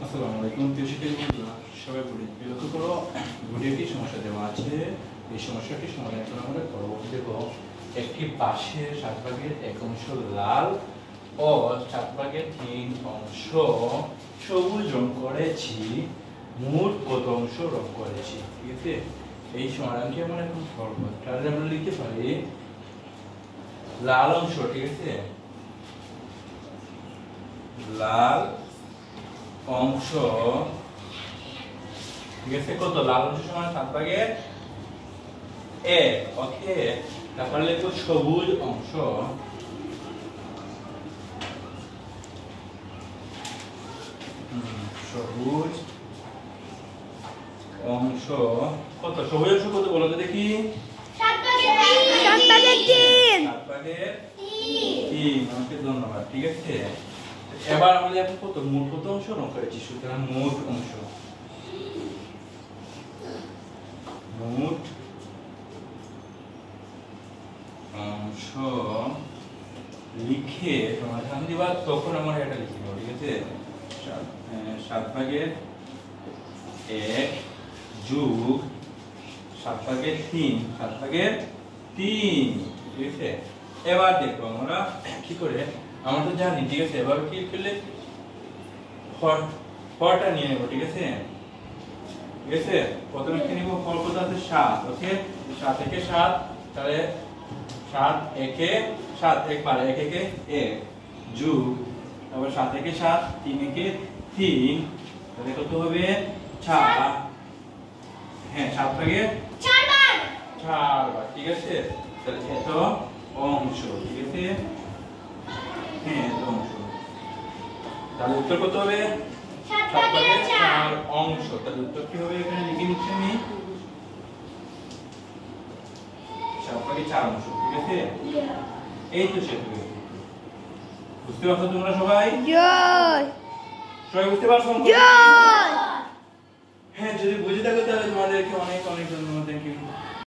আসসালামু আলাইকুম প্রিয় শিক্ষার্থী বন্ধুরা, সবাই লক্ষ্য করো। বোর্ডে একটি সমস্যা দেওয়া আছে। এই সমস্যাটি সমাধান করে আমরা পরবর্তী দেখো। একটি পাশের 7/1 অংশ লাল ও 7/3 অংশ সবুজ রং করেছি। মোট কত অংশ রং করেছি? ঠিক আছে, এই সমাধানটি আমরা এখন করব। তাহলে আমরা লিখতে পারি লাল অংশ, ঠিক আছে, লাল অংশ, ঠিক আছে, কত? লাল অংশ সমান 7/1। ওকে, তারপর লিখবো সবুজ অংশ, সবুজ অংশ কত? সবুজ অংশ কত বলো তো দেখি? 7/3। আমাকে ধন্যবাদ। ঠিক আছে, এবার আমরা এখন কত মোট কত অংশ রং করেছি? সুতরাং মোট অংশ, মোট অংশ লিখে তোমার ধান দিবা, তখন আমরা এটা লিখব। ঠিক আছে, 7/1 যোগ 7/3, 7/3। ঠিক আছে, এবার দেখো আমরা কি করে, আমরা তো জানি। ঠিক আছে, এবার কি করলে হরটা নিয়ে নেব। ঠিক আছে, ঠিক আছে, প্রথমে কি নিব? হর কত আছে? 7। ওকে, 7 থেকে 7, তাহলে 7 একে 7 একবার 1 একে 1 যোগ, তারপর 7 থেকে 7 3 একে 3, তাহলে কত হবে? 4। হ্যাঁ, 7/4 বার। ঠিক আছে, তাহলে এত অংশ। ঠিক আছে, হ্যাঁ, এত অংশ। তাহলে উত্তর কত হবে? 7/4 অংশ। তাহলে উত্তর কি হবে? এখানে লিখে নিচ্ছি আমি 7/4 অংশ। ঠিক আছে, এই তো শেষ হয়ে গেছে। বুঝতে পারছো তোমরা সবাই? সবাই বুঝতে পারছো? হ্যাঁ, যদি বুঝে থাকো তাহলে তোমাদেরকে অনেক অনেক ধন্যবাদ। Thank you.